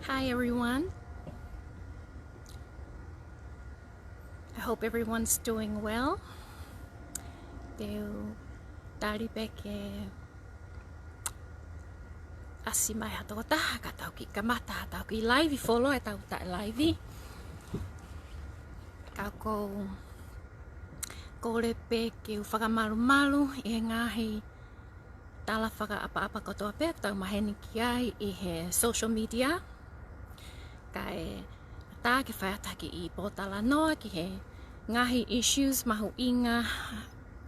Hi everyone. I hope everyone's doing well. Teu tari peke asi mai hato taha ka tau ki kamata tau ki live follow e tau ta live. Ka ko re ke whakamaru e ngāhi tala apa kotoa pe tau maheni ki ai I he social media. Kai tā ke whaiataki I pōtala noa ki he ngāhi issues makatu'unga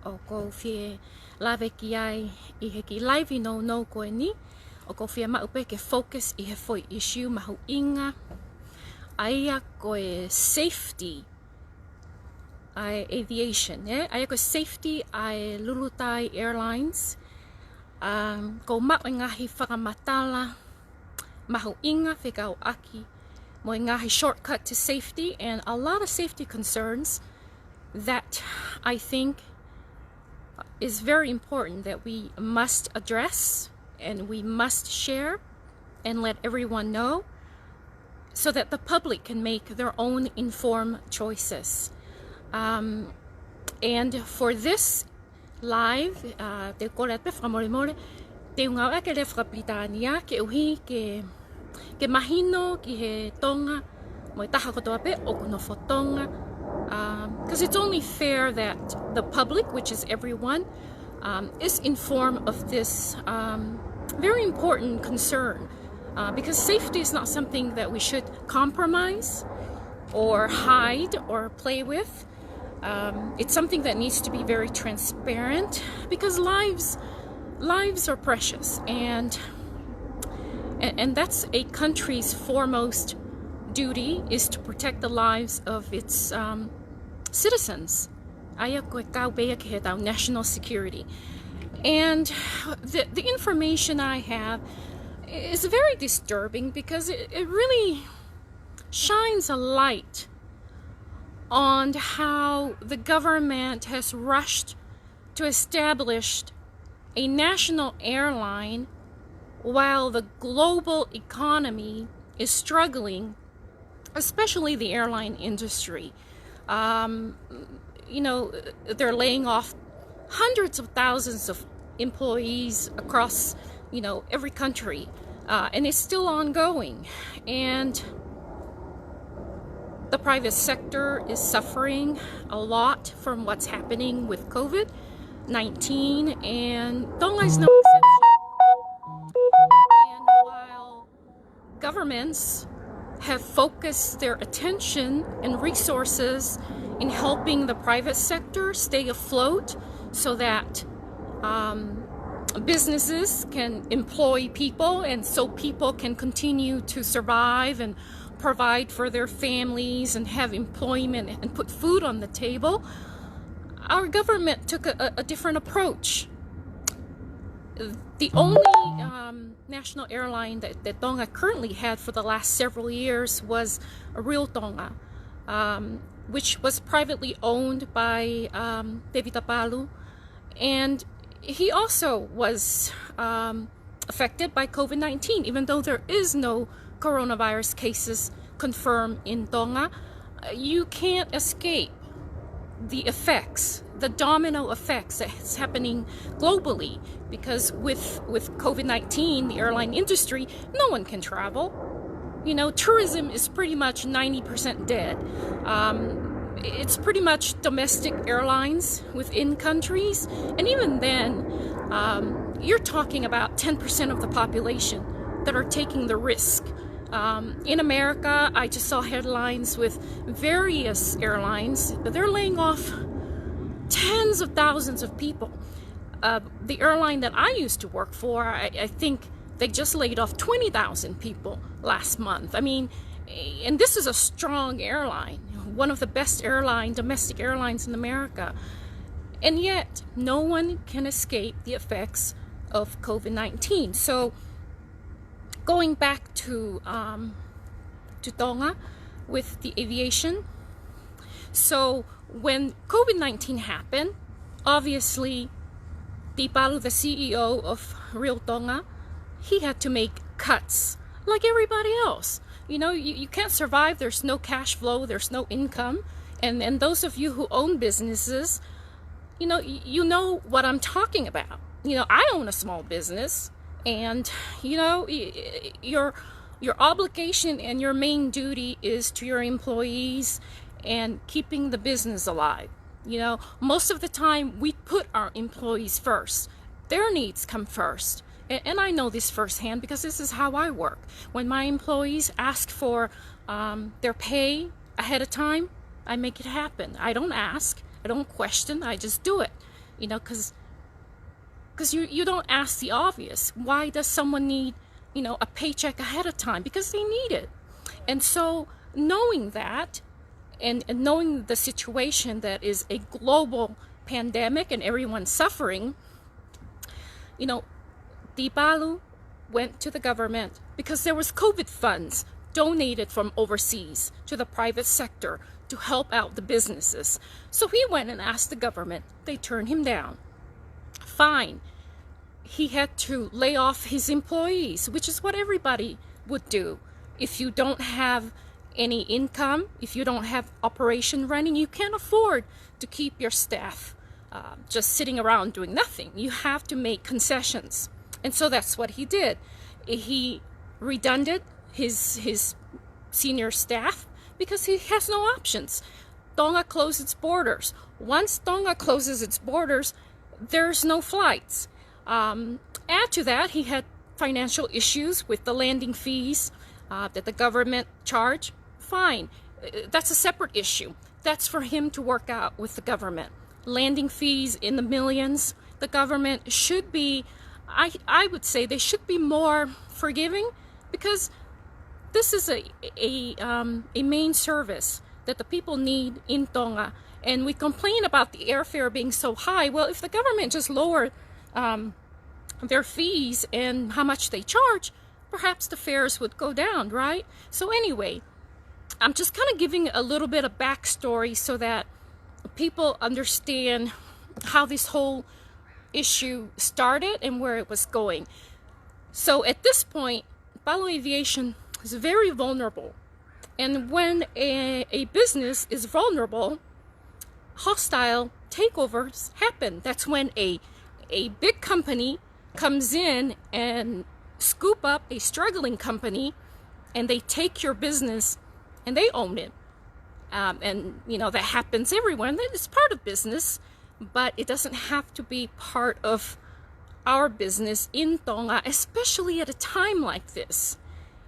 o ko fie lawe ki ai I he ki live no koe ni o ko FIEMA'U pe ke focus I he foi issue makatu'unga aia koe safety ai aviation aia koe safety ai Lulutai Airlines ko mau ngāhi whakamatala makatu'unga whekauaki mo ngāhi shortcut to safety and a lot of safety concerns that I think is very important that we must address and we must share and let everyone know so that the public can make their own informed choices. And for this live, te korepe whakamoremore, te ngaue'anga ke le whakapitania ke uhi ke mahino ki he Tonga mo taha kotoa pe o kuno fo Tonga because it's only fair that the public, which is everyone, is informed of this very important concern because safety is not something that we should compromise or hide or play with. It's something that needs to be very transparent because lives are precious and that's a country's foremost duty is to protect the lives of its citizens. National security. And the information I have is very disturbing because it really shines a light on how the government has rushed to establish a national airline while the global economy is struggling, especially the airline industry. You know, they're laying off hundreds of thousands of employees across, you know, every country, and it's still ongoing. And the private sector is suffering a lot from what's happening with COVID-19, and Tonga is no exception. And while governments have focused their attention and resources in helping the private sector stay afloat so that businesses can employ people and so people can continue to survive and provide for their families and have employment and put food on the table, our government took a different approach. The only national airline that Tonga currently had for the last several years was a real Tonga, which was privately owned by Palu, and he also was affected by COVID-19, even though there is no coronavirus cases confirmed in Tonga. You can't escape the effects, the domino effects that's happening globally, because with COVID-19, the airline industry, no one can travel. You know, tourism is pretty much 90% dead. It's pretty much domestic airlines within countries, and even then, you're talking about 10% of the population that are taking the risk. In America, I just saw headlines with various airlines that they're laying off tens of thousands of people. The airline that I used to work for, I think they just laid off 20,000 people last month. I mean, and this is a strong airline, one of the best domestic airlines in America. And yet, no one can escape the effects of COVID-19. So, going back to Tonga with the aviation. So when COVID-19 happened, obviously, Palu, the CEO of Real Tonga, he had to make cuts like everybody else. you can't survive. There's no cash flow, there's no income. And those of you who own businesses, you know what I'm talking about. I own a small business, and your obligation and your main duty is to your employees and keeping the business alive. Most of the time we put our employees first. Their needs come first. And I know this firsthand because this is how I work. When my employees ask for their pay ahead of time, I make it happen. I don't ask, I don't question, I just do it. Because you don't ask the obvious. Why does someone need, a paycheck ahead of time? Because they need it. And so knowing that, and knowing the situation that is a global pandemic and everyone's suffering, the Palu went to the government because there was COVID funds donated from overseas to the private sector to help out the businesses. So he went and asked the government. They turned him down. Fine. He had to lay off his employees, which is what everybody would do. If you don't have any income, if you don't have operation running, you can't afford to keep your staff just sitting around doing nothing. You have to make concessions. And so that's what he did. He redundant his senior staff because he has no options. Tonga closed its borders. Once Tonga closes its borders, there's no flights. Add to that, he had financial issues with the landing fees that the government charged. Fine. That's a separate issue. That's for him to work out with the government. Landing fees in the millions. The government should be, I would say they should be more forgiving, because this is a main service that the people need in Tonga. And we complain about the airfare being so high. Well, if the government just lowered their fees and how much they charge, perhaps the fares would go down, right? So anyway, I'm just kind of giving a little bit of backstory so that people understand how this whole issue started and where it was going. So at this point, Palu Aviation is very vulnerable. And when a business is vulnerable, hostile takeovers happen. That's when a big company comes in and scoop up a struggling company, and they take your business and they own it. And that happens everywhere. And it's part of business, but it doesn't have to be part of our business in Tonga, especially at a time like this.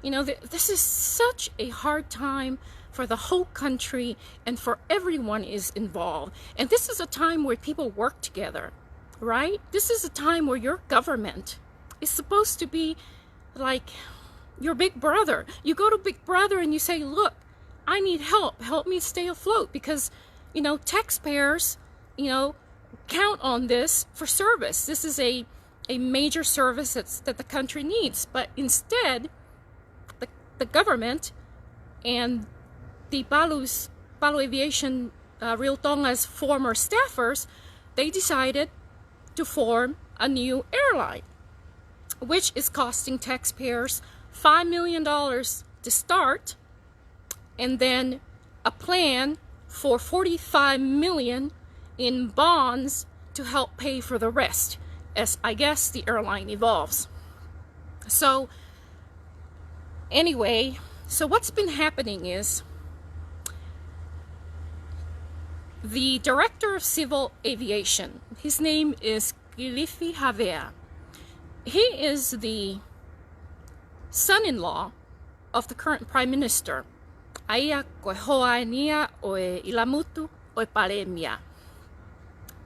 This is such a hard time for the whole country and for everyone is involved. And this is a time where people work together, right? This is a time where your government is supposed to be like your big brother. You go to Big Brother and you say, look, I need help me stay afloat, because taxpayers count on this for service. This is a major service that the country needs. But instead, the government and the Palu Aviation Real Tonga's former staffers, they decided to form a new airline, which is costing taxpayers $5 million to start, and then a plan for $45 million in bonds to help pay for the rest, as I guess the airline evolves. So anyway, so what's been happening is the director of civil aviation, his name is Kilifi Havea. He is the son-in-law of the current prime minister. Aia koe hoa nia o e ilamutu o e palemia.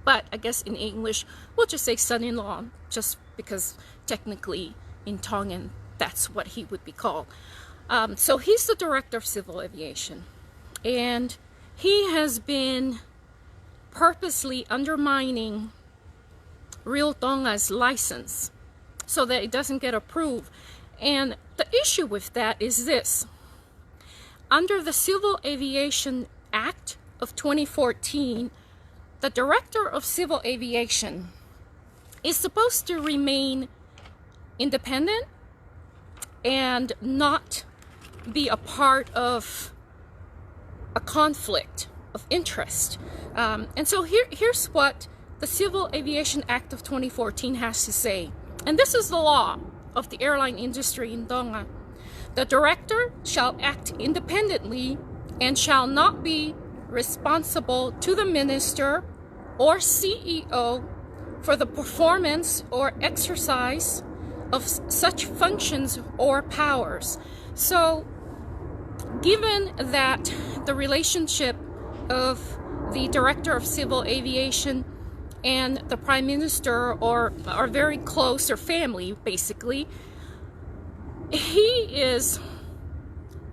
But I guess in English, we'll just say son-in-law, just because technically in Tongan, that's what he would be called. So he's the director of civil aviation. And he has been purposely undermining Real Tonga's license so that it doesn't get approved. And the issue with that is this. Under the Civil Aviation Act of 2014, the Director of Civil Aviation is supposed to remain independent and not be a part of a conflict of interest. And so here's what the Civil Aviation Act of 2014 has to say. And this is the law of the airline industry in Tonga. The director shall act independently and shall not be responsible to the minister or CEO for the performance or exercise of such functions or powers. So, given that the relationship of the director of civil aviation and the prime minister are very close, or family basically, he is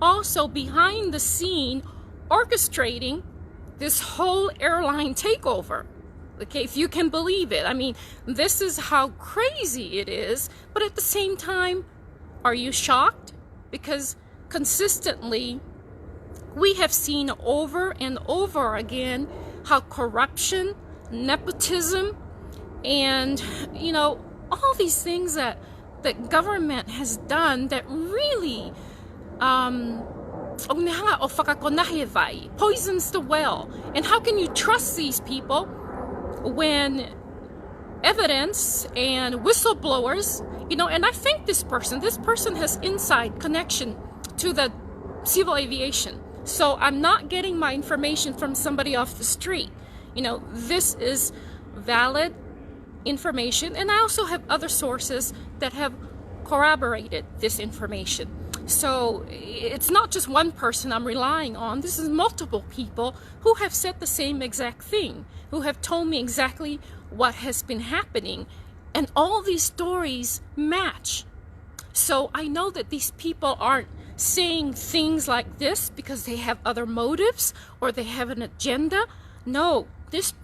also behind the scene orchestrating this whole airline takeover. Okay, if you can believe it. I mean, this is how crazy it is. But at the same time, are you shocked? Because consistently, we have seen over and over again how corruption, nepotism, and, you know, all these things that government has done that really poisons the well. And how can you trust these people when evidence and whistleblowers, you know, and I think this person has inside connection to the civil aviation. So I'm not getting my information from somebody off the street. You know, this is valid information, and I also have other sources that have corroborated this information. So it's not just one person I'm relying on. This is multiple people who have said the same exact thing, who have told me exactly what has been happening, and all these stories match. So I know that these people aren't saying things like this because they have other motives or they have an agenda. No, these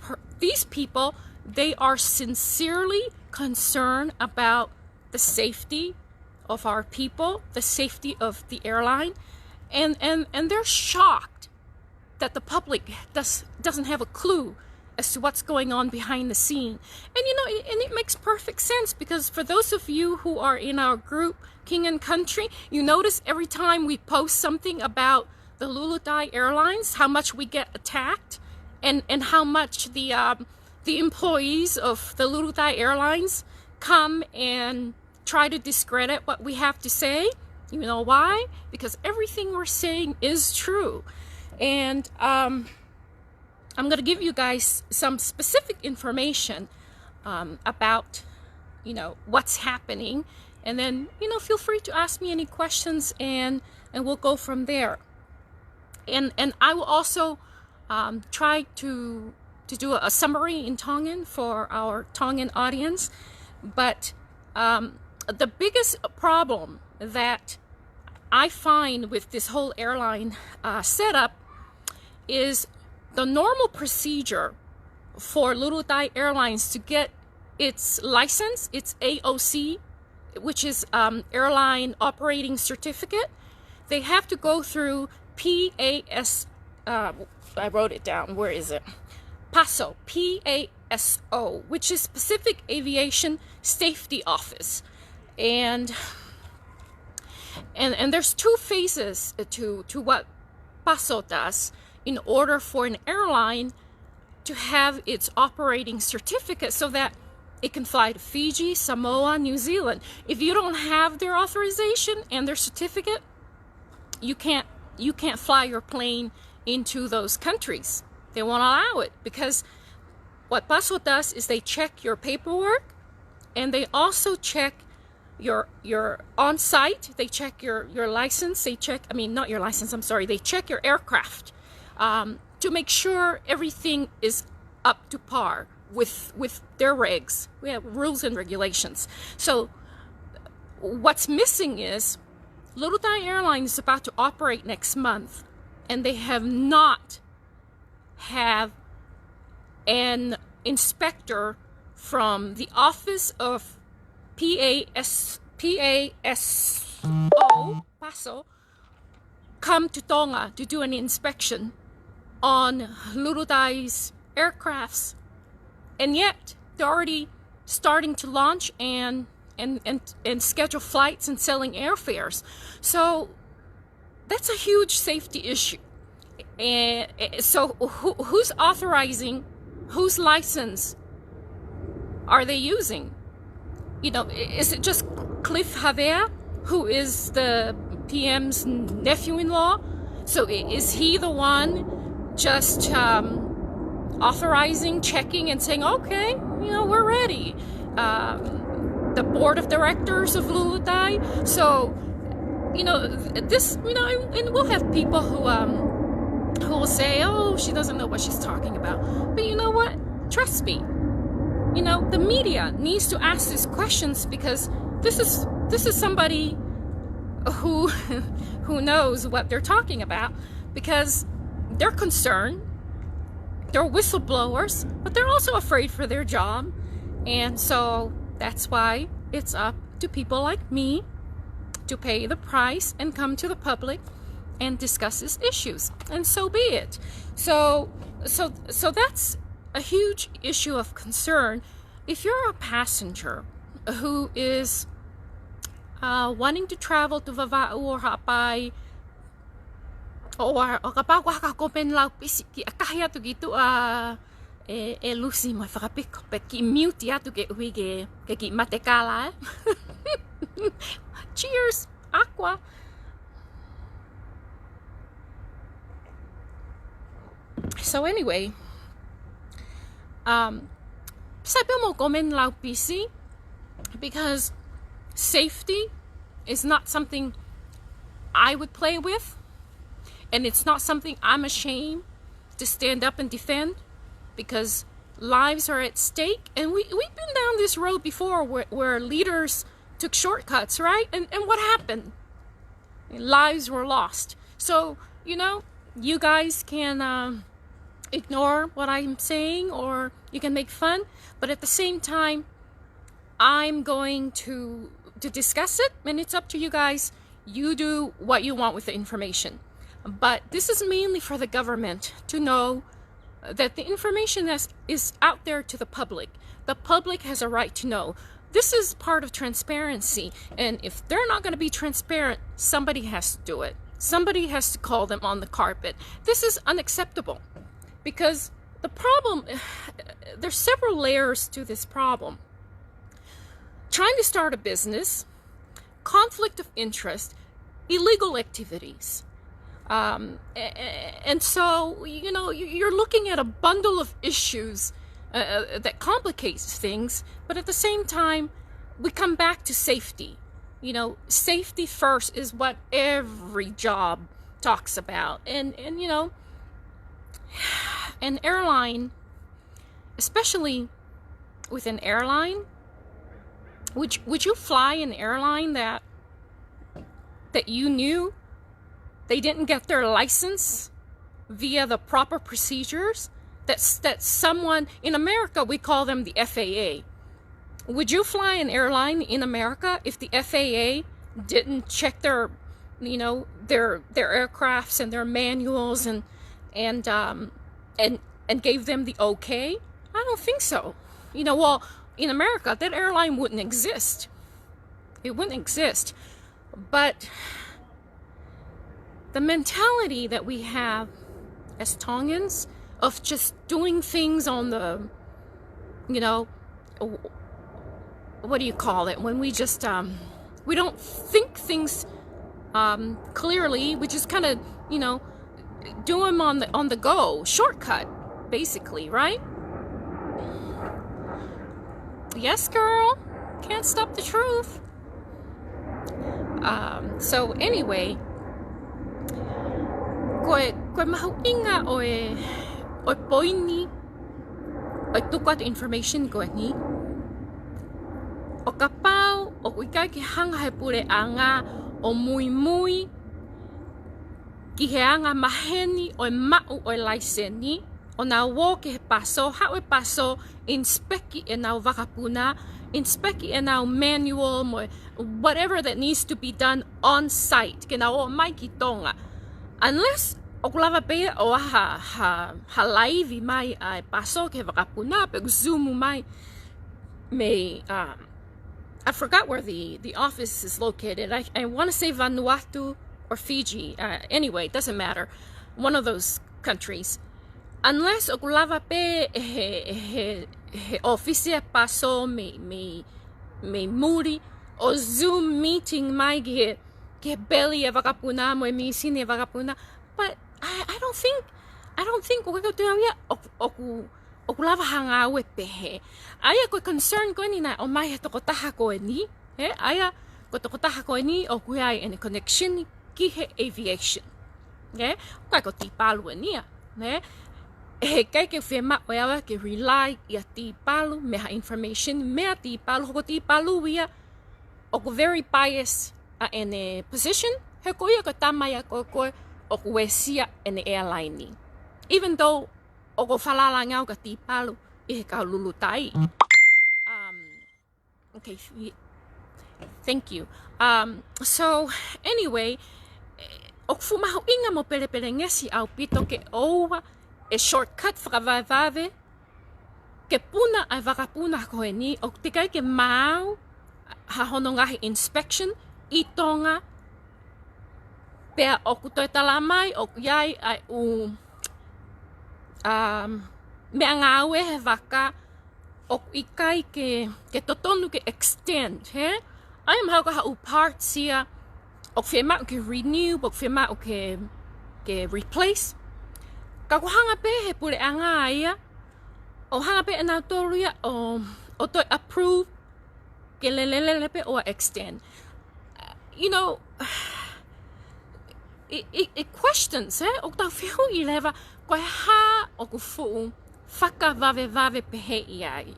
people, they are sincerely concerned about the safety of our people, the safety of the airline, and they're shocked that the public doesn't have a clue as to what's going on behind the scene. And you know, and it makes perfect sense, because for those of you who are in our group, King and Country, you notice every time we post something about the Lulutai Airlines, how much we get attacked, and how much the employees of the Lulutai Airlines come and try to discredit what we have to say. You know why? Because everything we're saying is true. And I'm going to give you guys some specific information about, you know, what's happening. And then, you know, feel free to ask me any questions, and we'll go from there. And I will also try to do a summary in Tongan for our Tongan audience. But the biggest problem that I find with this whole airline setup is the normal procedure for Lulutai Airlines to get its license, its AOC, which is Airline Operating Certificate. They have to go through PAS, I wrote it down, where is it? PASO, PASO, which is Pacific Aviation Safety Office. And there's two phases to what PASO does in order for an airline to have its operating certificate so that it can fly to Fiji, Samoa, New Zealand. If you don't have their authorization and their certificate, you can't fly your plane into those countries. They won't allow it, because what PASO does is they check your paperwork, and they also check your on-site. They check your license. They check, I mean, not your license, I'm sorry. They check your aircraft to make sure everything is up to par with their regs. We have rules and regulations. So what's missing is Lulutai Airlines is about to operate next month, and they have not have an inspector from the office of PASO, PASO, come to Tonga to do an inspection on Lulutai's aircrafts. And yet they're already starting to launch and schedule flights and selling airfares. So that's a huge safety issue. And so who's authorizing, whose license are they using? You know, is it just Cliff Javier, who is the PM's nephew-in-law? So is he the one just authorizing, checking, and saying, okay, you know, we're ready? The board of directors of Lulutai. So, you know, this, you know, and we'll have people who will say, oh, she doesn't know what she's talking about. But you know what? Trust me. You know, the media needs to ask these questions, because this is somebody who knows what they're talking about, because they're concerned. They're whistleblowers, but they're also afraid for their job. And so that's why it's up to people like me to pay the price and come to the public and discuss these issues, and so be it. So that's a huge issue of concern. If you're a passenger who is wanting to travel to Vava'u or Hapai, or kapag wakakopen lau pisiki akahi atu gitu e Lucy mo whakapiko pe ki mute atu ke uige ke ki matekala. Cheers, aqua. So anyway, sabi mo komen lau pisi, because safety is not something I would play with, and it's not something I'm ashamed to stand up and defend, because lives are at stake. And we've been down this road before where leaders took shortcuts, right? And what happened? Lives were lost. So, you know, you guys can ignore what I'm saying, or you can make fun, but at the same time, I'm going to discuss it, and it's up to you guys. You do what you want with the information. But this is mainly for the government to know that the information is out there to the public. The public has a right to know. This is part of transparency, and if they're not going to be transparent, somebody has to do it. Somebody has to call them on the carpet. This is unacceptable, because the problem, there's several layers to this problem. Trying to start a business, conflict of interest, illegal activities. And so, you know, you're looking at a bundle of issues that complicates things, but at the same time, we come back to safety. You know, safety first is what every job talks about. And you know, an airline, especially with an airline, would you fly an airline that you knew they didn't get their license via the proper procedures? That someone in America, we call them the FAA. Would you fly an airline in America if the FAA didn't check their, you know, their aircrafts and their manuals and gave them the okay? I don't think so. You know, well, in America, that airline wouldn't exist. It wouldn't exist. But the mentality that we have as Tongans of just doing things on the, you know, what do you call it? When we just, we don't think things clearly. We just kind of, you know, do them on the go, shortcut, basically, right? Yes, girl. Can't stop the truth. So anyway, koe mahu'inga o poini o tukat information ko ni o kapau o IKAI ke hanga he Pule'anga o mui ki he anga maheni o ma'u o laiseni o na wo ke he paso hau e paso inspeki enau vakapuna, inspeki enau manual mo whatever that needs to be done on site ke na o mai ki Tonga, unless o lava pe o ha laivi mai ai paso ke vakapuna pe zumu mai me I forgot where the office is located. I want to say Vanuatu or Fiji. Anyway, it doesn't matter. One of those countries. Unless o lava pe he officia paso me muri o Zoom meeting mai ke belly e vakapuna mo misini e vakapuna. But I don't think o ka tuia o lava hanga we pe. Aya ko concern ko ni na o mai he tokotaha ko ni. He aya ko tokotaha ko ni o kuai in connection ki he aviation. Okay? Ko ti Palu ni ne. He kai ke FIEMA'U ela ke rely ia ti Palu meha information mea ti Palu ko ti Palu ia o very biased in a position he ko ia ko tamaya ko o wesia in the airline. Even though o ko falala ngau ka ti Palu I ka Lulutai. Okay, thank you. So anyway, o fumahu inga mo pele ngesi au pito ke owa e shortcut fakavave ke puna ai vakapuna ko ni o te kai ke mau ha hono ngaahi inspection I Tonga pea o kutoi talamai o yai ai mea ngaue he vaka o IKAI ke totonu ke extend he ai am hauka hau parts ia o FIEMA'U ke renew o FIEMA'U ke replace ka ko hanga pe he Pule'anga ia o hanga pe enau toru ia o toi approve ke lelei pe o extend. You know, it questions o tau whihu I lewa koe ha o ku fu fakavave pe he iai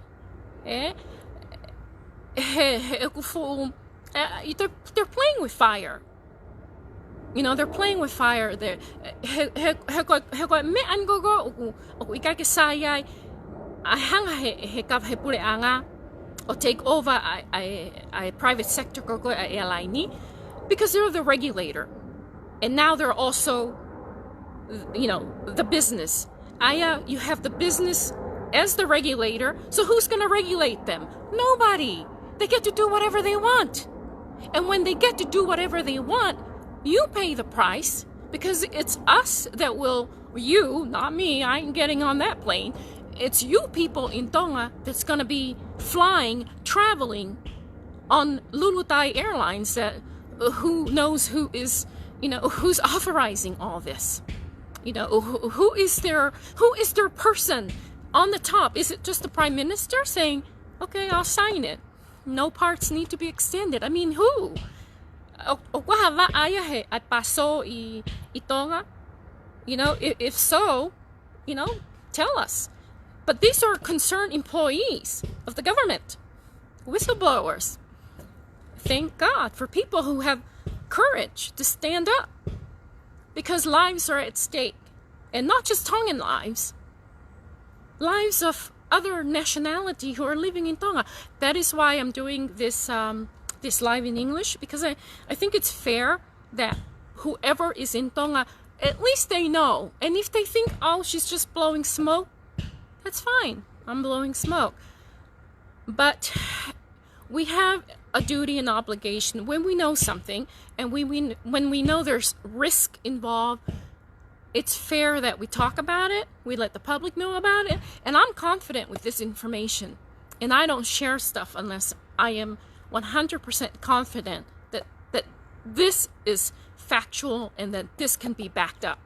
he ku fu they're playing with fire. You know, they're playing with fire. He ko me an gogo o ku IKAI ke sayai a hanga he ka he Pule'anga or take over a private sector gogo a airline because they're the regulator. And now they're also, you know, the business. You have the business as the regulator, so who's going to regulate them? Nobody. They get to do whatever they want. And when they get to do whatever they want, you pay the price because it's us that will, you, not me, I ain't getting on that plane. It's you people in Tonga that's going to be flying, traveling on Lulutai Airlines that who knows who is, you know, who's authorizing all this. You know, who is their person on the top? Is it just the Prime Minister saying, okay, I'll sign it? No parts need to be extended. I mean, who? Tonga? You know, if so, you know, tell us. But these are concerned employees of the government, whistleblowers. Thank God for people who have courage to stand up because lives are at stake, and not just Tongan lives of other nationality who are living in Tonga. That is why I'm doing this this live in English, because I think it's fair that whoever is in Tonga, at least they know. And if they think, oh, she's just blowing smoke, that's fine. I'm blowing smoke. But we have a duty and obligation when we know something, and when we know there's risk involved, it's fair that we talk about it, we let the public know about it, and I'm confident with this information. And I don't share stuff unless I am 100% confident that this is factual and that this can be backed up.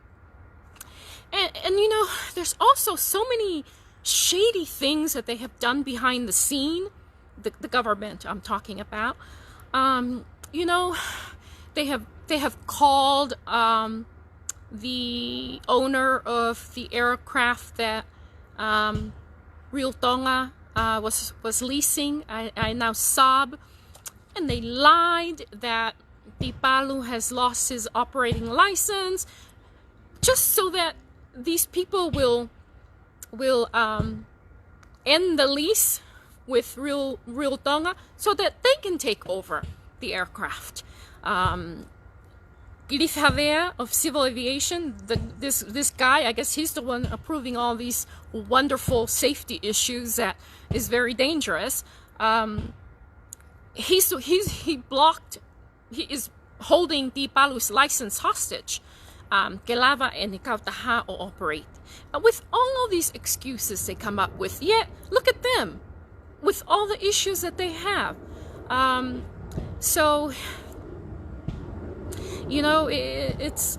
And you know, there's also so many shady things that they have done behind the scene, the government I'm talking about. You know, they have called the owner of the aircraft that Real Tonga was leasing, I now sob, and they lied that the Palu has lost his operating license, just so that these people will end the lease with Real Tonga, so that they can take over the aircraft. Of civil aviation, this guy, I guess he's the one approving all these wonderful safety issues that is very dangerous. He is holding the Palu's license hostage. Ke lava e ni kautaha o operate. With all of these excuses they come up with, yet look at them, with all the issues that they have. So, you know, it's...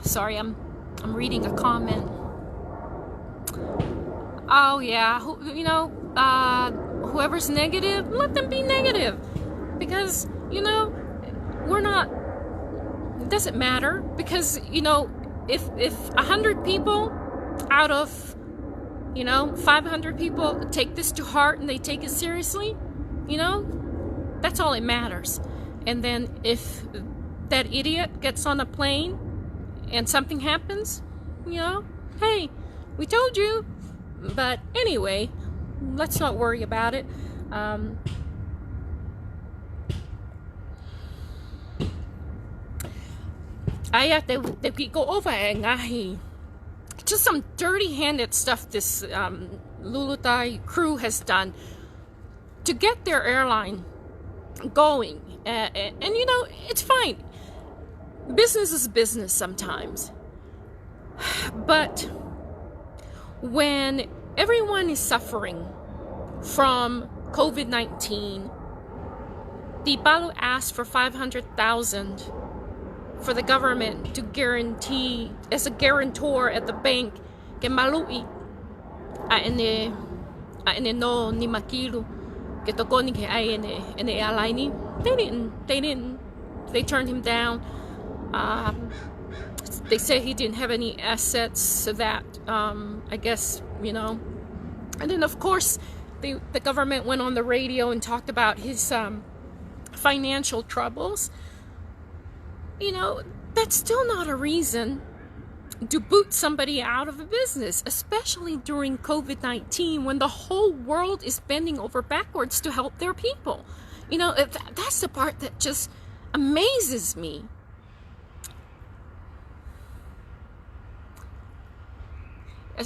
Sorry, I'm reading a comment. Oh yeah, you know, whoever's negative, let them be negative. Because, you know, we're not... It doesn't matter, because, you know, if 100 people out of, you know, 500 people take this to heart and they take it seriously, you know, that's all that matters. And then if that idiot gets on a plane and something happens, you know, hey, we told you. But anyway, let's not worry about it. They go over ngaahi. Just some dirty-handed stuff this Lulutai crew has done to get their airline going. And you know, it's fine. Business is business sometimes. But when everyone is suffering from COVID-19, the Palu asked for 500,000 for the government to guarantee as a guarantor at the bank ke Manatu'i ene no ni makilu ke tokoni'i ene airline. They didn't. They turned him down. They say he didn't have any assets, so that I guess, you know. And then of course the government went on the radio and talked about his financial troubles. You know, that's still not a reason to boot somebody out of a business, especially during COVID-19 when the whole world is bending over backwards to help their people. You know, that's the part that just amazes me.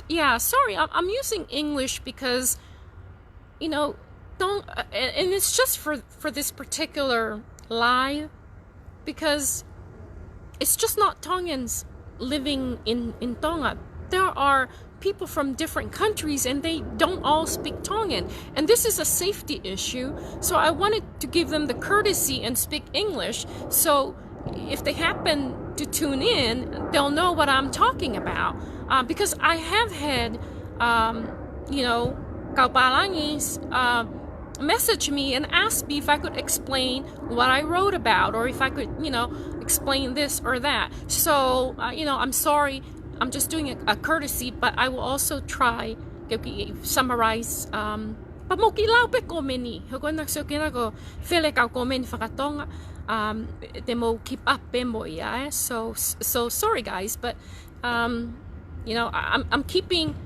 Yeah, sorry, I'm using English because, you know, and it's just for this particular live, because it's just not Tongans living in Tonga. There are people from different countries and they don't all speak Tongan. And this is a safety issue. So I wanted to give them the courtesy and speak English. So if they happen to tune in, they'll know what I'm talking about. Because I have had, you know, kaupalangis message me and ask me if I could explain what I wrote about, or if I could, you know, explain this or that. So, you know, I'm sorry, I'm just doing a courtesy, but I will also try to summarize. Pamokilau pe komeni, hoko na so kinago fele ka komen fakatonga. Demo keep up bembo ya. So sorry guys, but you know, I'm keeping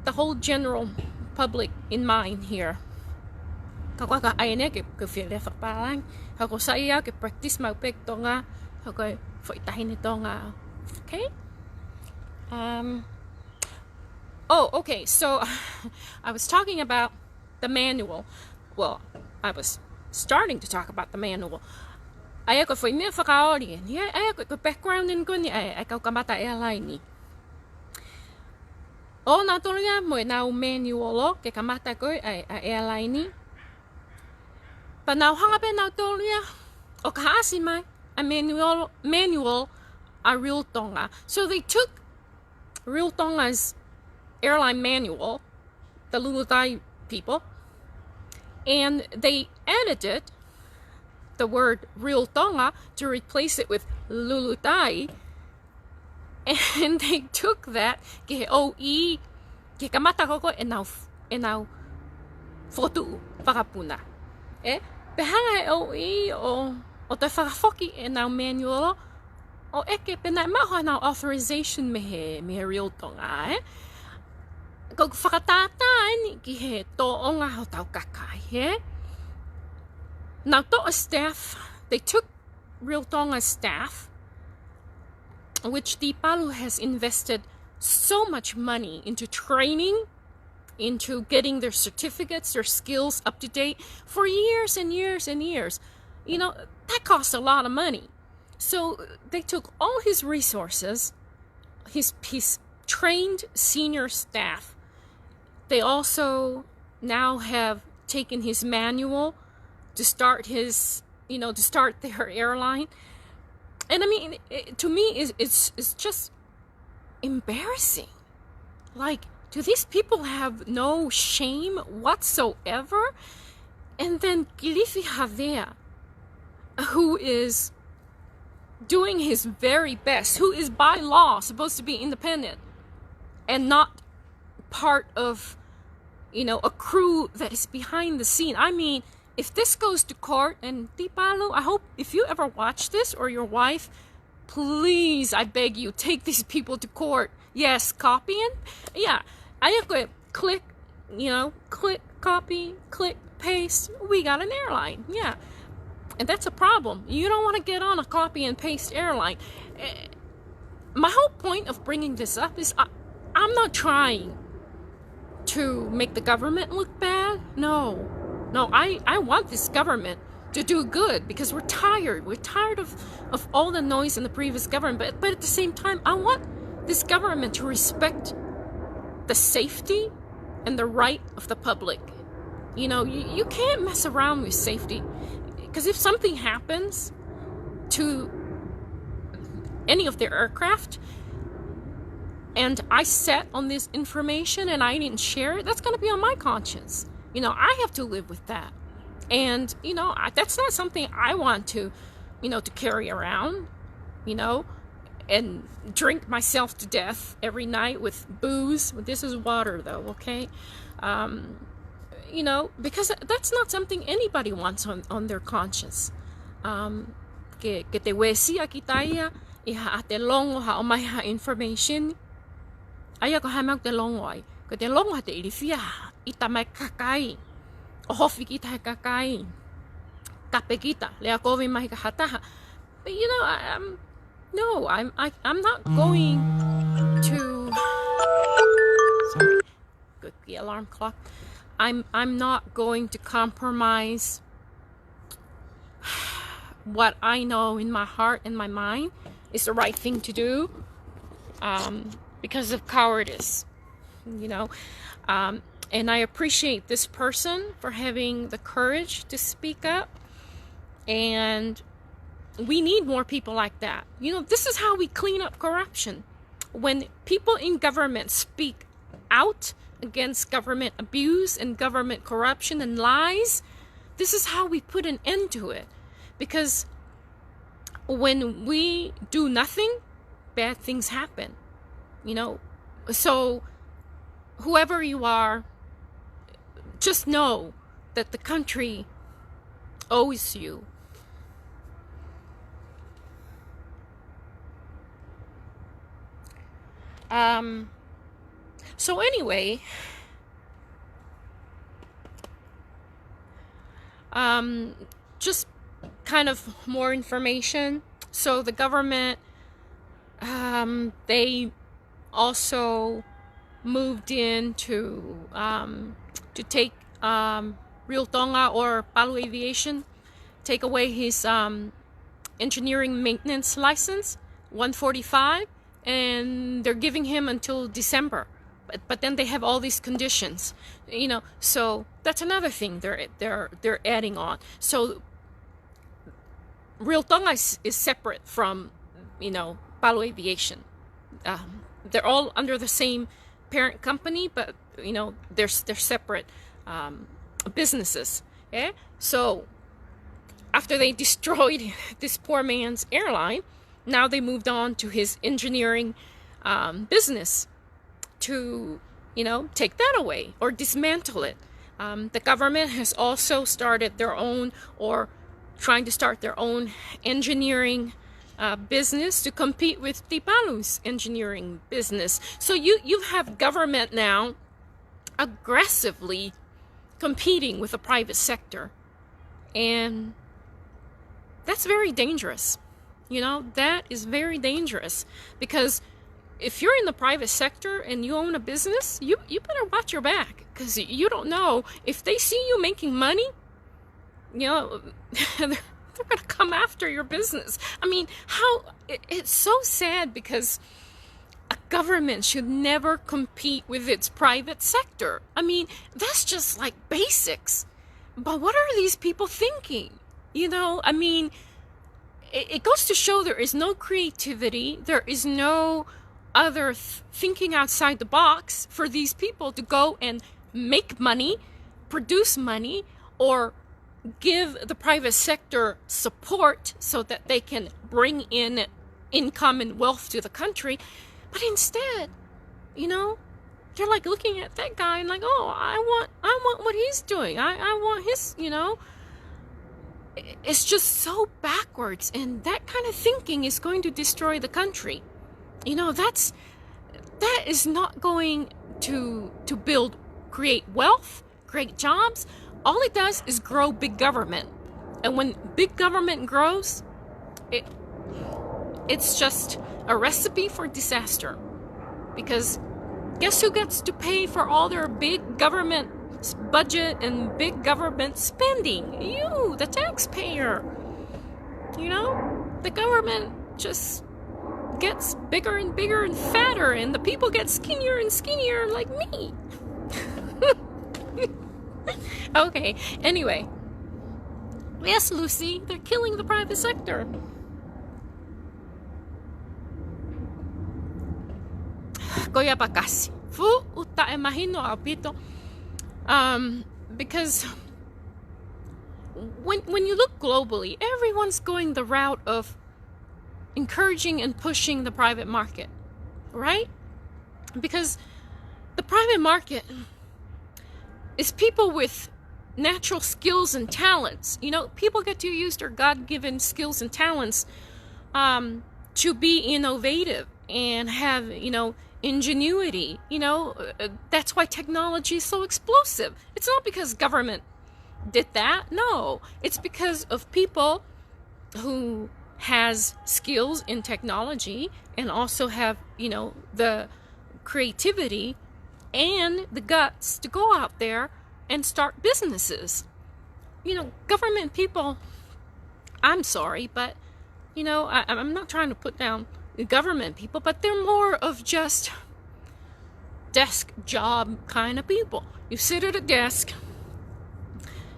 the whole general public in mind here. Kakaka ayene ke fele fakpalang, hoko sa iya ke practice mau pek tonga, hoko fo itahin tonga. Okay? Oh, okay, so I was talking about the manual. Well, I was starting to talk about the manual. Ayako foi me fakaori. Yeah, ayako background in kuni ay KAI Airlines. O na toria mo na manual ke kamata ko ay airline. Pa na hanga pe na toria o kahasi mai a manual a real Tonga. So they took Real Tonga's airline manual, the Lulutai people, and they edited the word Real Tonga to replace it with Lulutai, and they took that ke OE ke kamata koko enau FOKOTU'U vakapuna. Behanga OE o te whakafoki enau manual o eke pena maho na authorization me Real Tonga. Kog whakatata ni ki he to'onga ho tau kakai. Now to'a staff, they took Real Tonga's staff, which the Palu has invested so much money into training, into getting their certificates, their skills up to date for years and years and years. that costs a lot of money. So they took all his resources, his trained senior staff. They also now have taken his manual to start to start their airline. And I mean, to me, it's just embarrassing. Like, do these people have no shame whatsoever? And then Kilifi Havea, who is doing his very best, who is by law supposed to be independent and not part of, a crew that is behind the scene. I mean, if this goes to court, and Tipalu, I hope if you ever watch this, or your wife, please, I beg you, take these people to court. Yes, copy and, yeah, I click, click, copy, click, paste, we got an airline, yeah. And that's a problem. You don't want to get on a copy and paste airline. My whole point of bringing this up is I'm not trying to make the government look bad. No, I want this government to do good, because we're tired. We're tired of all the noise in the previous government. But at the same time, I want this government to respect the safety and the right of the public. You can't mess around with safety, because if something happens to any of their aircraft and I sat on this information and I didn't share it, that's going to be on my conscience. I have to live with that. And, that's not something I want to, to carry around, and drink myself to death every night with booze. This is water, though, okay? Because that's not something anybody wants on their conscience. Que te wesi akitaia iha ate longo ha o mai ha information. Aya ko hamak te longo ai. Ko te longo ha te irifia i tamai kakai. O hofi ki tahe kakai. Kape kita lea kovi mai ka hataha. But I'm not going to. Sorry, good, the alarm clock. I'm not going to compromise what I know in my heart and my mind is the right thing to do, because of cowardice, and I appreciate this person for having the courage to speak up, and we need more people like that. This is how we clean up corruption. When people in government speak out against government abuse and government corruption and lies, this is how we put an end to it. Because when we do nothing, bad things happen. So whoever you are, just know that the country owes you. So anyway, just kind of more information. So the government, they also moved in to take Real Tonga or Palu Aviation, take away his engineering maintenance license, 145, and they're giving him until December. But then they have all these conditions, so that's another thing they're adding on. So Real Tonga is separate from, Palu Aviation. They're all under the same parent company, but they're separate businesses. Yeah. So after they destroyed this poor man's airline, now they moved on to his engineering business to take that away or dismantle it. The government has also started their own, or trying to start their own, engineering business to compete with Tipalu's engineering business. So you have government now aggressively competing with the private sector, and that's very dangerous. That is very dangerous, because if you're in the private sector and you own a business, you better watch your back, because you don't know if they see you making money. they're going to come after your business. I mean, it's so sad because a government should never compete with its private sector. I mean, that's just like basics. But what are these people thinking? You know, I mean, it goes to show there is no creativity. There is no other thinking outside the box for these people to go and make money, produce money, or give the private sector support so that they can bring in income and wealth to the country. But instead, you know, they're like looking at that guy and like, oh, I want what he's doing. I want his, you know. It's just so backwards, and that kind of thinking is going to destroy the country. You know, that is not going to create wealth, create jobs. All it does is grow big government. And when big government grows, it's just a recipe for disaster. Because guess who gets to pay for all their big government budget and big government spending? You, the taxpayer. You know, the government just gets bigger and bigger and fatter, and the people get skinnier and skinnier like me. Okay, anyway. Yes, Lucy, they're killing the private sector. Goya bakasi. Fu uta imagino apito. Because when you look globally, everyone's going the route of encouraging and pushing the private market, right? Because the private market is people with natural skills and talents. You know, people get to use their God-given skills and talents to be innovative and have, you know, ingenuity. You know, that's why technology is so explosive. It's not because government did that. No, it's because of people who has skills in technology and also have, you know, the creativity and the guts to go out there and start businesses. You know, government people, I'm sorry, but, you know, I'm not trying to put down the government people, but they're more of just desk job kind of people. You sit at a desk,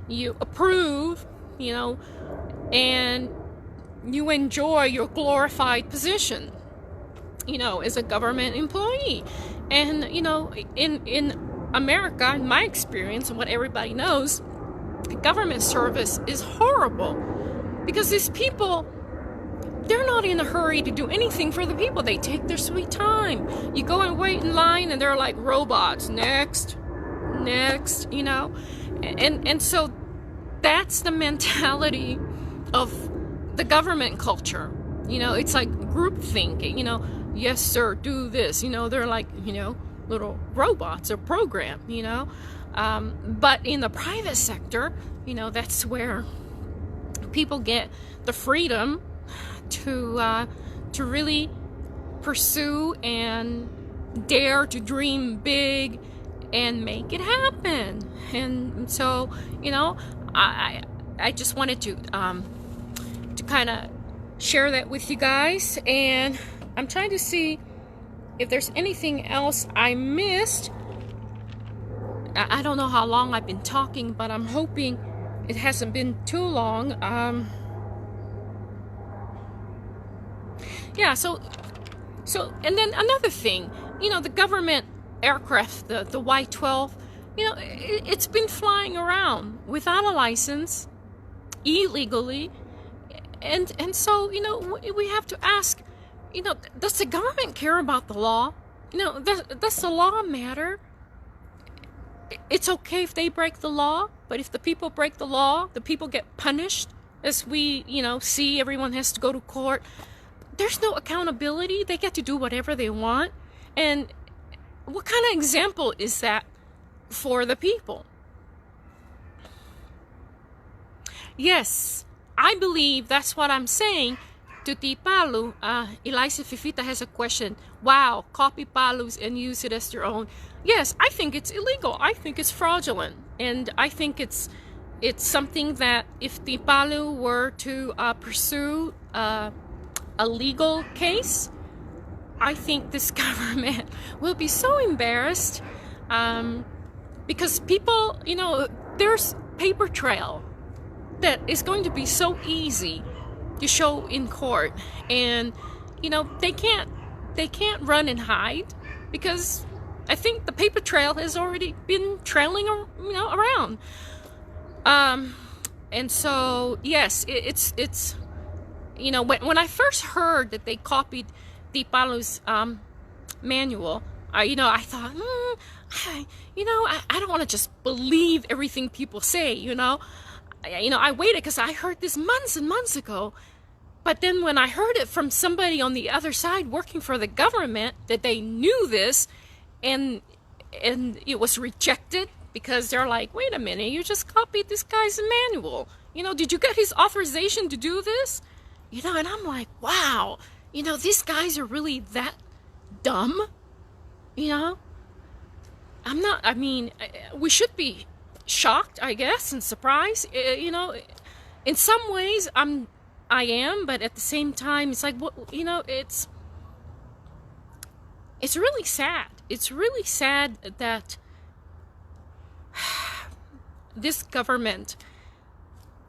you approve, you know, and you enjoy your glorified position, you know, as a government employee. And, you know, in America, in my experience and what everybody knows, government service is horrible because these people, they're not in a hurry to do anything for the people. They take their sweet time. You go and wait in line and they're like robots. Next, you know. And so that's the mentality of the government culture. You know, it's like group thinking, you know, yes sir, do this. You know, they're like, you know, little robots or programmed, you know. But in the private sector, you know, that's where people get the freedom to really pursue and dare to dream big and make it happen. And so, you know, I just wanted to kind of share that with you guys, and I'm trying to see if there's anything else I missed. I don't know how long I've been talking, but I'm hoping it hasn't been too long. Yeah, so and then another thing, you know, the government aircraft, the Y-12, you know, it's been flying around without a license, illegally, and so, you know, we have to ask, you know, does the government care about the law? You know, does the law matter? It's okay if they break the law, but if the people break the law, the people get punished, as we, you know, see everyone has to go to court. There's no accountability. They get to do whatever they want. And what kind of example is that for the people? Yes, I believe that's what I'm saying. Tuti Palu, Eliza Fifita has a question. Wow, copy Palus and use it as their own. Yes, I think it's illegal. I think it's fraudulent. And I think it's it's something that if the Palu were to pursue a legal case, I think this government will be so embarrassed, because people, you know, there's paper trail that is going to be so easy to show in court, and you know they can't run and hide, because I think the paper trail has already been trailing, you know, around. And so yes, it's you know, when I first heard that they copied the Palu's manual, you know, I thought, you know, I don't want to just believe everything people say, you know. I waited because I heard this months and months ago. But then when I heard it from somebody on the other side working for the government that they knew this, and it was rejected because they're like, wait a minute, you just copied this guy's manual. You know, did you get his authorization to do this? You know, and I'm like, wow, you know, these guys are really that dumb, you know? I mean, we should be shocked, I guess, and surprised. You know, in some ways I am, but at the same time, it's like, what, you know, it's really sad. It's really sad that this government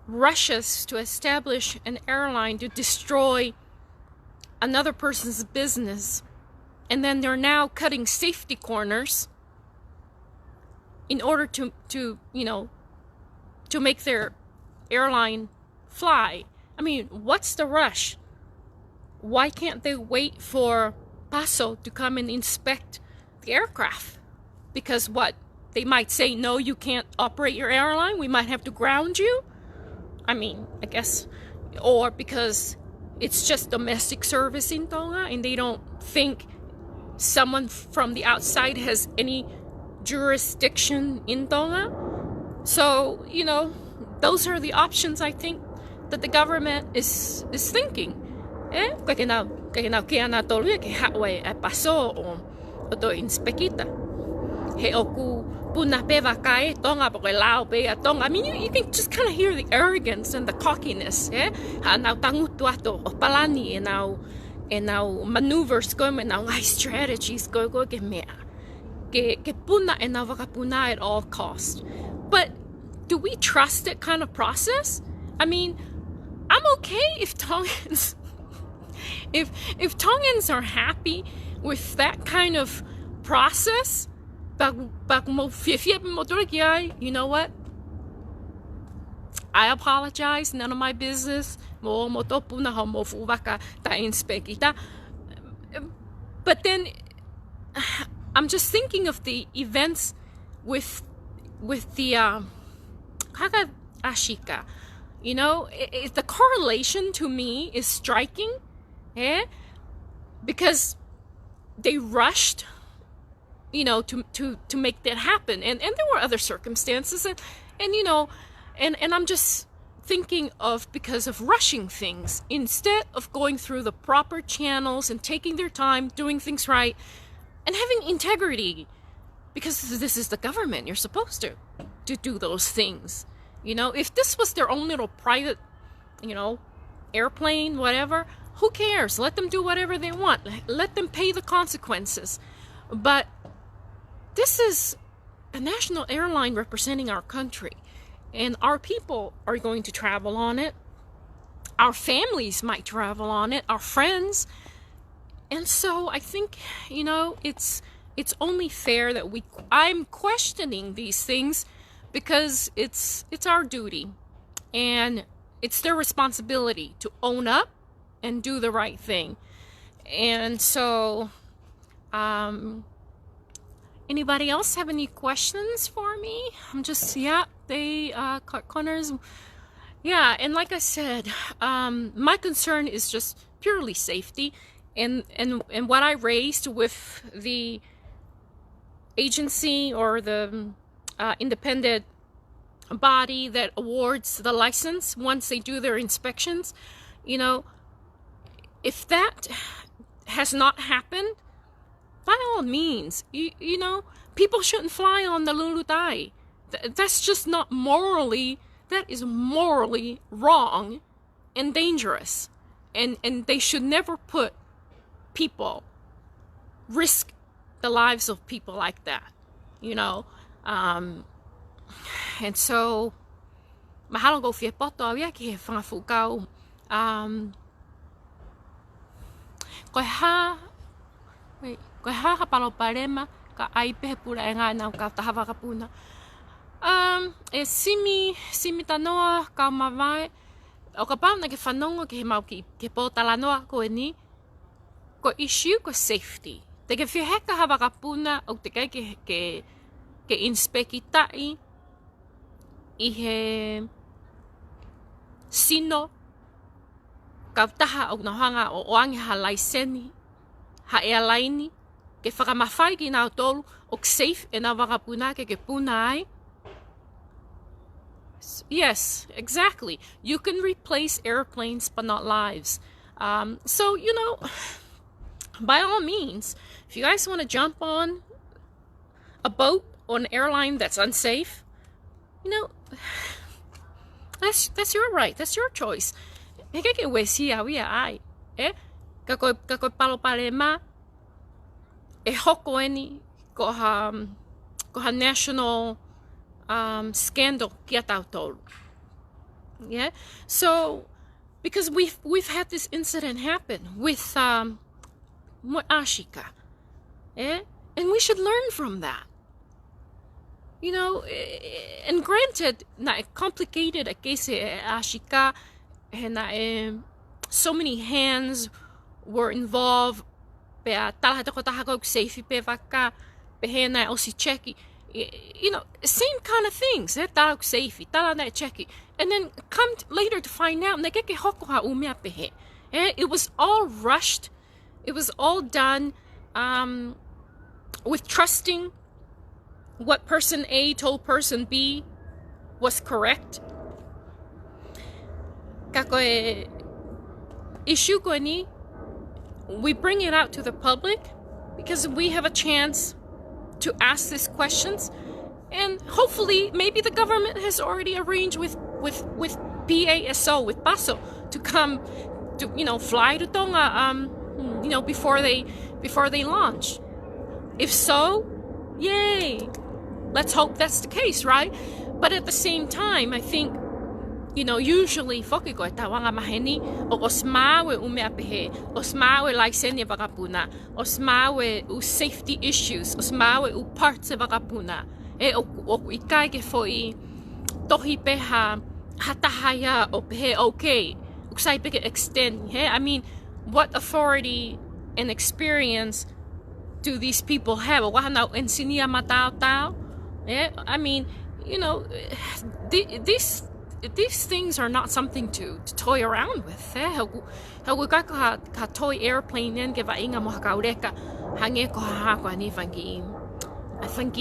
rushes to establish an airline to destroy another person's business, and then they're now cutting safety corners in order to you know, to make their airline fly. I mean, what's the rush? Why can't they wait for PASO to come and inspect the aircraft? Because what? They might say, no, you can't operate your airline. We might have to ground you. I mean, I guess, or because it's just domestic service in Tonga and they don't think someone from the outside has any jurisdiction in Tonga. So, you know, those are the options I think that the government is thinking. Kaya na tolu ke hawe e paso o to inspekita. He oku puna pe vakae Tonga po ke lao pe a Tonga. I mean, you can just kind of hear the arrogance and the cockiness. Ha nau tangutu ato o palani e nau maneuvers go me nau strategies go ke mea. Ke puna e nau vakapuna at all cost. But do we trust that kind of process? I mean, I'm okay if Tongans if Tongans are happy with that kind of process. You know what? I apologize. None of my business. But then I'm just thinking of the events with the Ashika. You know, the correlation to me is striking, because they rushed, you know, to make that happen, and there were other circumstances, and you know, and I'm just thinking of, because of rushing things instead of going through the proper channels and taking their time, doing things right, and having integrity, because this is the government. You're supposed to do those things. You know, if this was their own little private, you know, airplane, whatever, who cares? Let them do whatever they want. Let them pay the consequences. But this is a national airline representing our country, and our people are going to travel on it. Our families might travel on it, our friends. And so I think, you know, it's only fair that I'm questioning these things, because it's our duty, and it's their responsibility to own up and do the right thing. And so anybody else have any questions for me? I'm just, they corners, and like I said, my concern is just purely safety, and what I raised with the agency or the independent body that awards the license once they do their inspections. You know, if that has not happened, by all means, you know, people shouldn't fly on the Lulutai. That's just not morally that is morally wrong and dangerous. And they should never put risk the lives of people like that, you know. And so, mahalo go fie poto awia ki he whangafukau. Koe ha hapalo parema ka aipe Pule'anga enau kautaha vakapuna. E simi tanoa ka mawai o ka pau na ke whanongo ke he mau ki po talanoa ko ni ko issue ko safety. Te ke whiheka ha vakapuna o te kai ke inspekita'i i he sino kautaha o nahanga o oange ha laiseni ha airline ke whakamawhai ki nao tolu o safe e nā vakapuna ke puna ai. Yes, exactly. You can replace airplanes but not lives. So, you know, by all means, if you guys want to jump on a boat or an airline that's unsafe, you know, that's your right, that's your choice. Heke ke wesi awia ai, ka koe palo palema e hoko eni ko ha national scandal kia tautolu. Yeah, so because we've had this incident happen with Ashika, and we should learn from that. You know, and granted, na complicated a case Ashika, and so many hands were involved. Pe talaha taha ko safe pe vaka pe HENA osi cheki. You know, same kind of things. Tala safe, tala na cheki, and then come later to find out na ke hoko ha umea pe he. It was all rushed. It was all done with trusting what person A told person B was correct. Kakoe issue ko ni, we bring it out to the public because we have a chance to ask these questions, and hopefully maybe the government has already arranged with PASO, with PASO, to come to, you know, fly to Tonga you know, before they launch. If so, yay, let's hope that's the case, right? But at the same time, I think, you know, usually fokiko e tawanga maheni o osmawe umea pehe, osmawe laiseni vakapuna, osmawe u safety issues, osmawe u parts e vakapuna, o IKAI ke foi tohi peha hatahaya o pehe okay, uksai peke extend. I mean, what authority and experience do these people have? Wahana ensinia matao tao? I mean, you know, these things are not something to toy around with. Ka toy airplane nen ke vainga mo hakaureka hange ko hahako ani vangi. I think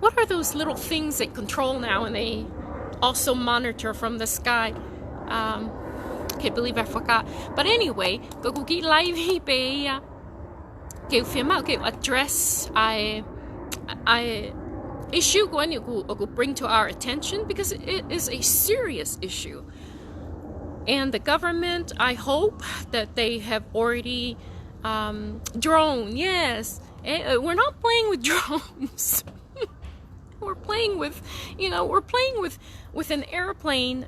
what are those little things they control now and they also monitor from the sky? Can't believe I forgot. But anyway, go get live pe ke FIEMA'U ke address I issue going to bring to our attention because it is a serious issue. And the government, I hope that they have already drone. Yes, we're not playing with drones. We're playing with, you know, with an airplane.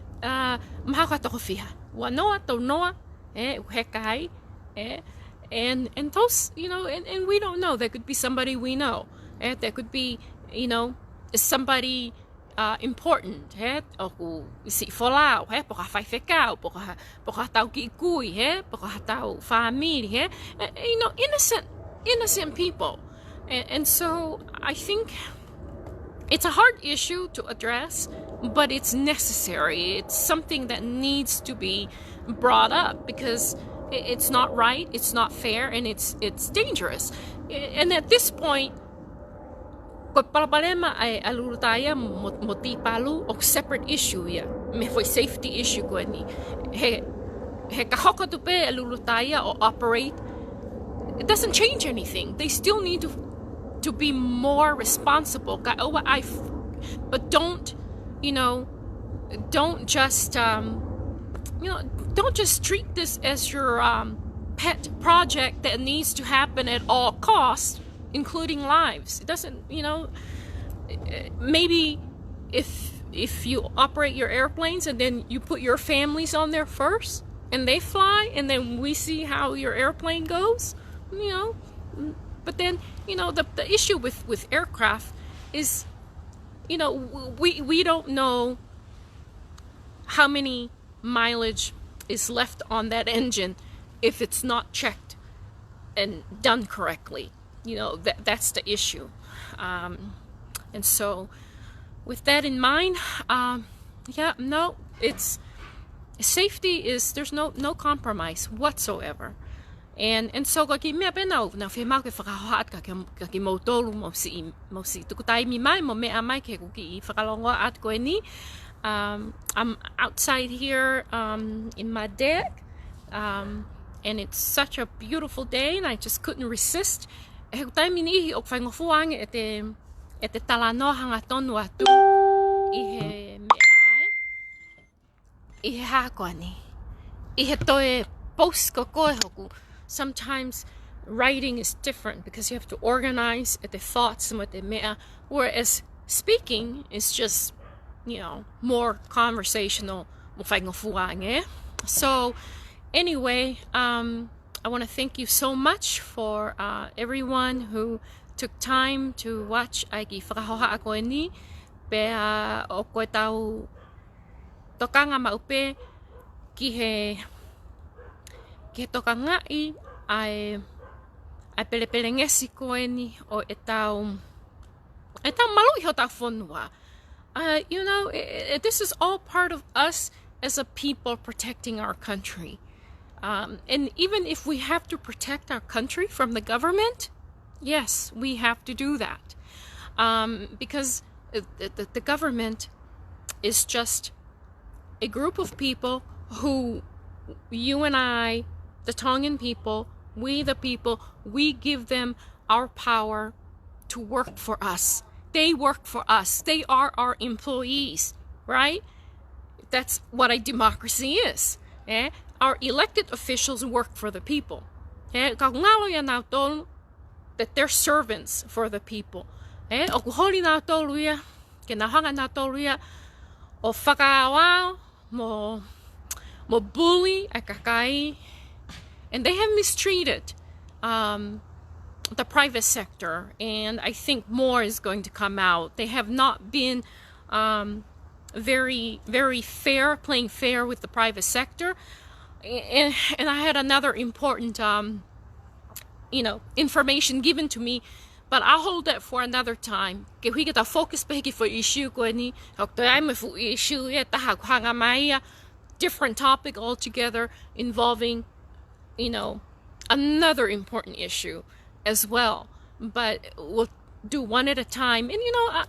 Wanoa tonoa, hekai, and those, you know, and we don't know. There could be somebody we know. There could be, you know, somebody important. O si folau, poka faifekau, poka tau ki kui, poka tau family, you know, innocent people. And so I think it's a hard issue to address, but it's necessary. It's something that needs to be brought up because it's not right, it's not fair, and it's dangerous. And at this point, ko palapalema ai Lulutai moti Palu o separate issue ya me foi safety issue ko ni he kaho'ata pe Lulutai or operate. It doesn't change anything. They still need to be more responsible. But don't you know, don't just don't just treat this as your pet project that needs to happen at all costs, including lives. It doesn't, maybe if you operate your airplanes and then you put your families on there first and they fly, and then we see how your airplane goes, but then the issue with aircraft is, we don't know how many mileage is left on that engine if it's not checked and done correctly. That's the issue. And so with that in mind, it's safety is, there's no compromise whatsoever. And so ka ki mea pena na FIEMA'U ke fakaho'ata ka ki mautolu mo si tukutai mi mai mo mea mai ke kuki I fakalonga at koe ni. I'm outside here in my deck, and it's such a beautiful day, and I just couldn't resist. E kutai mi nihi o faingata'a e te talanoa hanga tonu atu I he mea I he hakoani I he toe post ko koe hoku. Sometimes writing is different because you have to organize the thoughts and what they mea, whereas speaking is just more conversational. So anyway, I want to thank you so much for everyone who took time to watch Aiki Whakaho'ata koe ni pe o koe tau tokanga maupe ki he tokanga'i ai pelepele ngesi koe ni o e tau malu I ho tau Fonua. This is all part of us as a people protecting our country. And even if we have to protect our country from the government, yes, we have to do that. Because the government is just a group of people who, you and I, the Tongan people, we the people, we give them our power to work for us. They work for us. They are our employees, right? That's what a democracy is. Our elected officials work for the people. That they're servants for the people. O kuhori nā tolu ia, ke nā hanga nā tolu ia, o whakaawao, mo bully a kakai, and they have mistreated the private sector, and I think more is going to come out. They have not been very, very fair, playing fair with the private sector. And I had another important, information given to me, but I'll hold that for another time. Ke hui kita focus peki for issue ko ni, issue taha hanga mai, different topic altogether involving, another important issue as well. But we'll do one at a time. And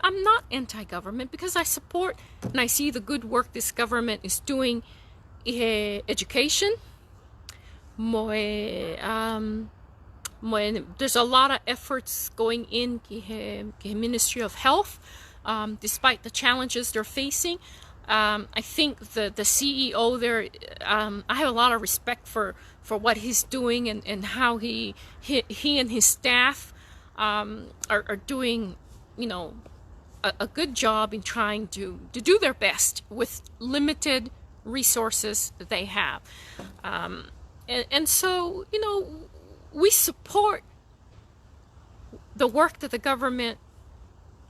I'm not anti-government because I support and I see the good work this government is doing. Education, there's a lot of efforts going in Ministry of Health, despite the challenges they're facing. I think the CEO there, I have a lot of respect for what he's doing and how he and his staff are doing, a good job in trying to do their best with limited resources that they have. And so, we support the work that the government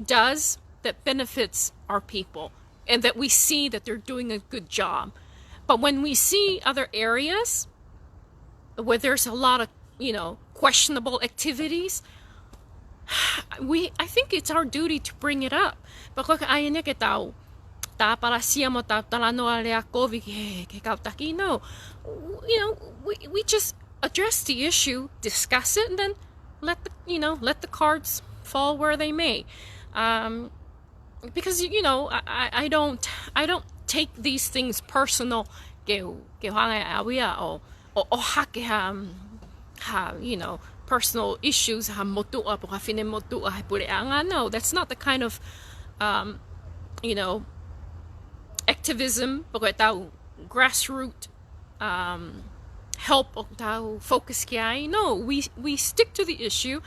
does that benefits our people and that we see that they're doing a good job. But when we see other areas where there's a lot of, questionable activities, I think it's our duty to bring it up. But look, we just address the issue, discuss it, and then let the cards fall where they may. Because I don't take these things personal. Personal issues. No, that's not the kind of activism, pagka tao grassroots help o tao focus kiai. No, we stick to the issue.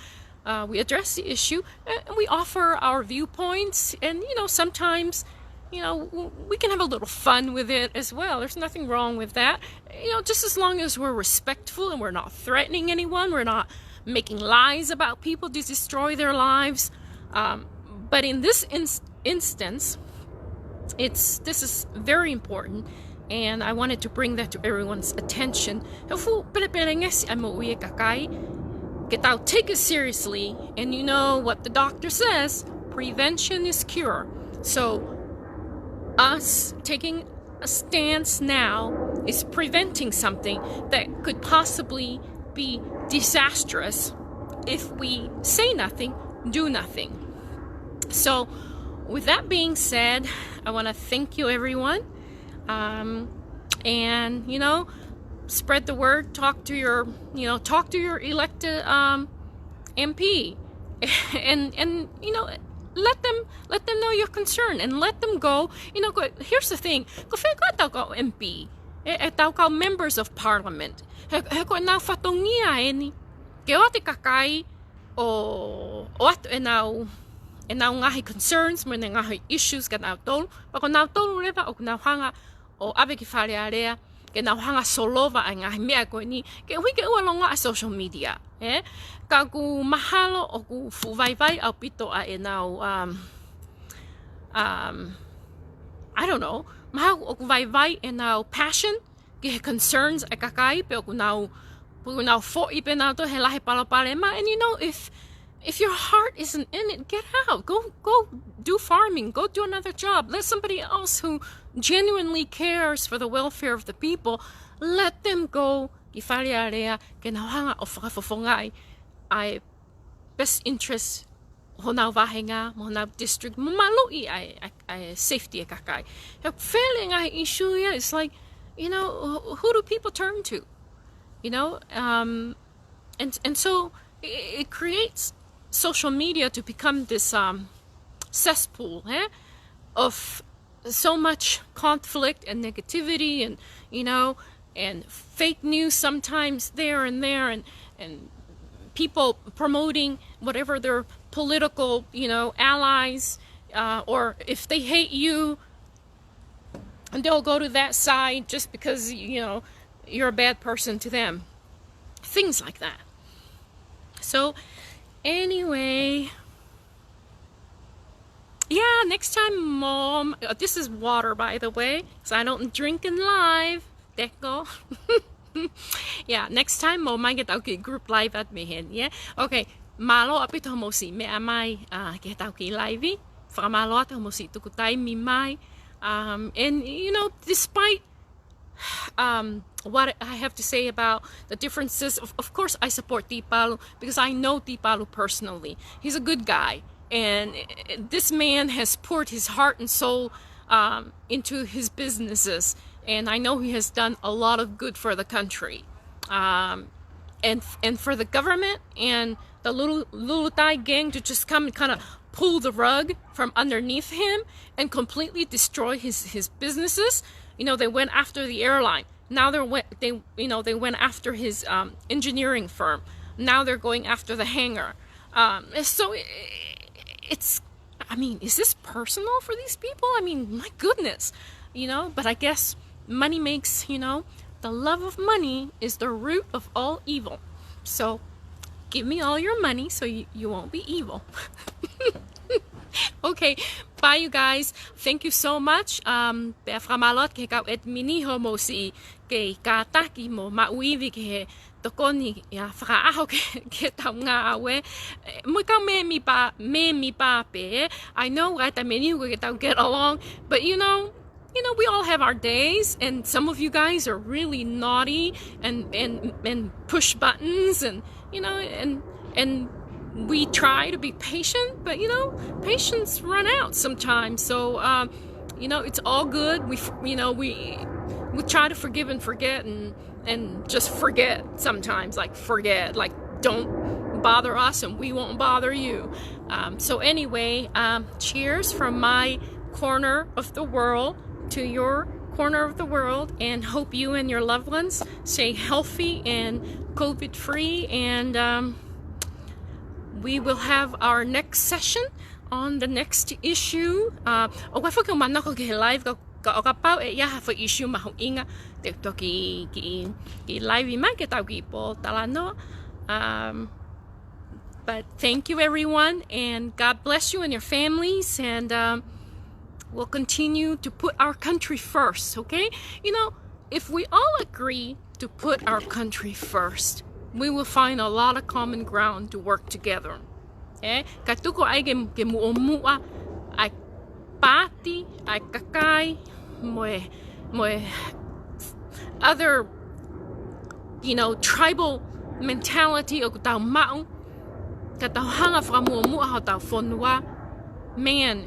We address the issue, and we offer our viewpoints, and sometimes we can have a little fun with it as well. There's nothing wrong with that, just as long as we're respectful and we're not threatening anyone, we're not making lies about people to destroy their lives. But in this instance, this is very important, and I wanted to bring that to everyone's attention. Take it seriously, and you know what the doctor says, prevention is cure. So us taking a stance now is preventing something that could possibly be disastrous if we say nothing, do nothing. So with that being said, I want to thank you, everyone, and spread the word. Talk to your elected MP, and let them know your concern, and let them go. Here's the thing: MP, members of parliament. Now fatongia ke ate kakai o atu enau ngaahi concerns, mo ngaahi issues ka nau tolu. Pako nau tolu reba o nau hanga o abe ki whare area ke nau hanga solova ai ngaahi mea koe ni ke hui ke ualonga a social media. Ka ku mahalo o ku fuwaivai au pito a enau I don't know, mahalo o ku vaivai enau passion ke he concerns a kakai pe o ku nau fo'i pe nau to he lahi palapale ma. And if your heart isn't in it, get out. Go do farming. Go do another job. Let somebody else who genuinely cares for the welfare of the people, let them go. Ki whare area ke nau hanga o whakafofongai ai best interest ho nau wahenga, mo nau district, mo Manatu'i ai safety e kakai. Failing ai issue here, it's like, who do people turn to? And so it creates social media to become this cesspool of so much conflict and negativity, and and fake news sometimes there, and people promoting whatever their political allies, or if they hate you, and they'll go to that side just because you're a bad person to them, things like that. So anyway, yeah, next time, Mom, this is water, by the way, so I don't drink in live. Deko. Yeah, next time, Mom, I get okay group live at me hen. Yeah, okay. Malo apito mosi me amai get okay live. Fra malo at mosi tukutai mi mai. And despite what I have to say about the differences, of course I support Palu because I know Palu personally. He's a good guy, and this man has poured his heart and soul into his businesses, and I know he has done a lot of good for the country, and for the government and the Lulutai gang to just come and kind of pull the rug from underneath him and completely destroy his businesses. They went after the airline. Now they went after his engineering firm. Now they're going after the hangar. So it's, is this personal for these people? My goodness, but I guess money makes, the love of money is the root of all evil. So give me all your money so you won't be evil. Okay, bye you guys. Thank you so much. Beaframalot ke kau et miniho mo si ke kataki mo mauivi ke tokoni'i ya faka'aho ke ngaawe. Mo kau me mi pa pe. I know right I many who get along, but we all have our days, and some of you guys are really naughty and push buttons, and and we try to be patient, but patience run out sometimes. So it's all good. We try to forgive and forget, and just forget sometimes, like don't bother us and we won't bother you. So anyway, cheers from my corner of the world to your corner of the world, and hope you and your loved ones stay healthy and COVID free, and we will have our next session on the next issue. O ka whaka mana ko ki live ka o ka pau e iaha for issue mahu'inga te toki ki live I mai ke tau ki po tala no. But thank you everyone, and God bless you and your families, and we'll continue to put our country first, okay? You know, if we all agree to put our country first, we will find a lot of common ground to work together. Okay? Ka tuko ai ke mu'omua, ai pati, ai kakai, moe other, you know, tribal mentality o tau ma'u, ka tau hanga whakamu'omua ho tau Fonua. Man,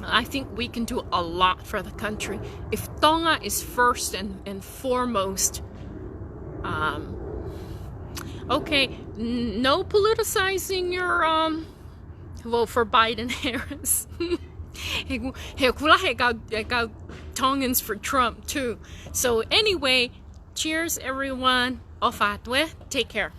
I think we can do a lot for the country if Tonga is first and foremost. Okay, no politicizing your vote for Biden Harris. He got Tongans for Trump too. So anyway, cheers everyone. Ofatwe, take care.